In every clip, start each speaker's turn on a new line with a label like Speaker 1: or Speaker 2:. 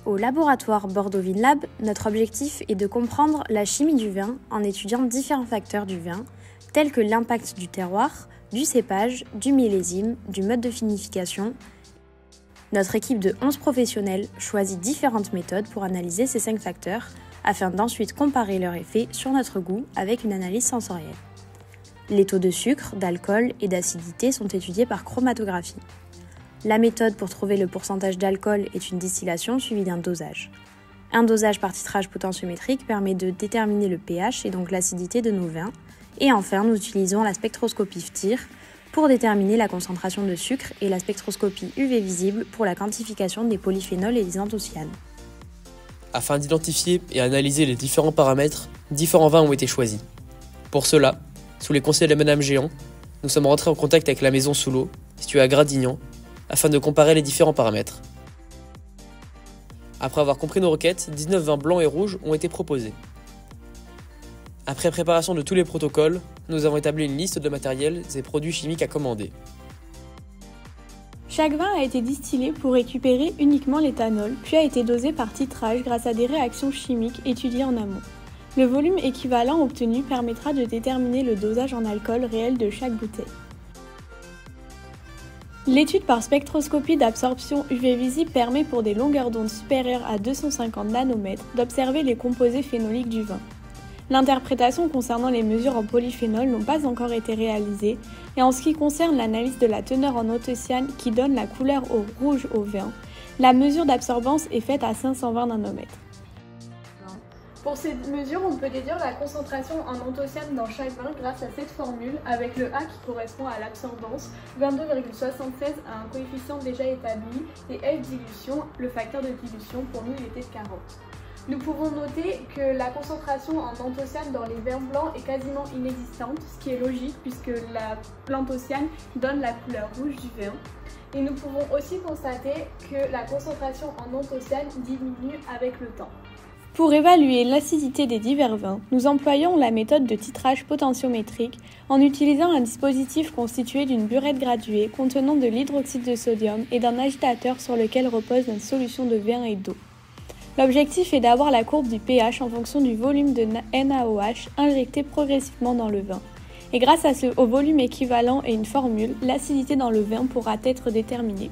Speaker 1: Au laboratoire Bordeaux Vinlab, notre objectif est de comprendre la chimie du vin en étudiant différents facteurs du vin, tels que l'impact du terroir, du cépage, du millésime, du mode de vinification. Notre équipe de 11 professionnels choisit différentes méthodes pour analyser ces 5 facteurs, afin d'ensuite comparer leur effet sur notre goût avec une analyse sensorielle. Les taux de sucre, d'alcool et d'acidité sont étudiés par chromatographie. La méthode pour trouver le pourcentage d'alcool est une distillation suivie d'un dosage. Un dosage par titrage potentiométrique permet de déterminer le pH et donc l'acidité de nos vins. Et enfin, nous utilisons la spectroscopie FTIR pour déterminer la concentration de sucre et la spectroscopie UV visible pour la quantification des polyphénols et des anthocyanes.
Speaker 2: Afin d'identifier et analyser les différents paramètres, différents vins ont été choisis. Pour cela, sous les conseils de Madame Géant, nous sommes rentrés en contact avec la maison Soulot, située à Gradignan, afin de comparer les différents paramètres. Après avoir compris nos requêtes, 19 vins blancs et rouges ont été proposés. Après préparation de tous les protocoles, nous avons établi une liste de matériels et produits chimiques à commander.
Speaker 3: Chaque vin a été distillé pour récupérer uniquement l'éthanol, puis a été dosé par titrage grâce à des réactions chimiques étudiées en amont. Le volume équivalent obtenu permettra de déterminer le dosage en alcool réel de chaque bouteille. L'étude par spectroscopie d'absorption UV visible permet pour des longueurs d'onde supérieures à 250 nanomètres d'observer les composés phénoliques du vin. L'interprétation concernant les mesures en polyphénol n'ont pas encore été réalisées et en ce qui concerne l'analyse de la teneur en anthocyanes qui donne la couleur au rouge au vin, la mesure d'absorbance est faite à 520 nanomètres. Pour ces mesures, on peut déduire la concentration en anthocyanes dans chaque vin grâce à cette formule avec le A qui correspond à l'absorbance, 22,76 à un coefficient déjà établi et F dilution, le facteur de dilution pour nous il était de 40. Nous pouvons noter que la concentration en anthocyanes dans les vins blancs est quasiment inexistante, ce qui est logique puisque l'anthocyane donne la couleur rouge du vin. Et nous pouvons aussi constater que la concentration en anthocyanes diminue avec le temps. Pour évaluer l'acidité des divers vins, nous employons la méthode de titrage potentiométrique en utilisant un dispositif constitué d'une burette graduée contenant de l'hydroxyde de sodium et d'un agitateur sur lequel repose une solution de vin et d'eau. L'objectif est d'avoir la courbe du pH en fonction du volume de NaOH injecté progressivement dans le vin. Et grâce au volume équivalent et une formule, l'acidité dans le vin pourra être déterminée.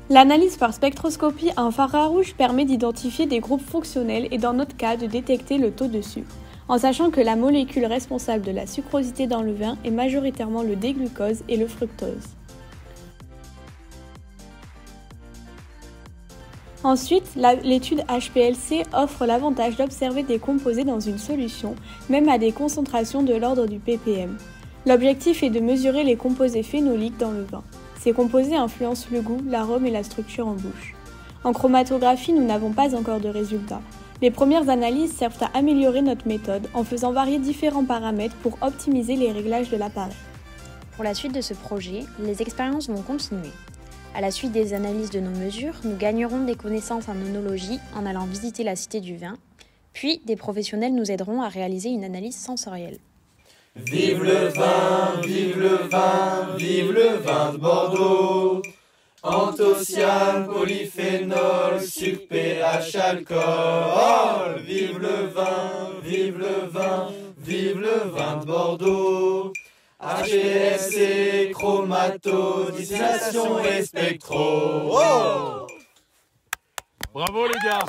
Speaker 3: L'analyse par spectroscopie à infrarouge permet d'identifier des groupes fonctionnels et dans notre cas de détecter le taux de sucre, en sachant que la molécule responsable de la sucrosité dans le vin est majoritairement le déglucose et le fructose. Ensuite, l'étude HPLC offre l'avantage d'observer des composés dans une solution, même à des concentrations de l'ordre du ppm. L'objectif est de mesurer les composés phénoliques dans le vin. Ces composés influencent le goût, l'arôme et la structure en bouche. En chromatographie, nous n'avons pas encore de résultats. Les premières analyses servent à améliorer notre méthode en faisant varier différents paramètres pour optimiser les réglages de l'appareil.
Speaker 1: Pour la suite de ce projet, les expériences vont continuer. À la suite des analyses de nos mesures, nous gagnerons des connaissances en œnologie en allant visiter la cité du vin, puis des professionnels nous aideront à réaliser une analyse sensorielle.
Speaker 4: Vive le vin, vive le vin, vive le vin de Bordeaux. Anthocyanes, polyphénol, sucre, pH, alcool. Vive le vin, vive le vin, vive le vin de Bordeaux. HPLC, chromato, distillation et spectro. Oh,
Speaker 5: bravo les gars!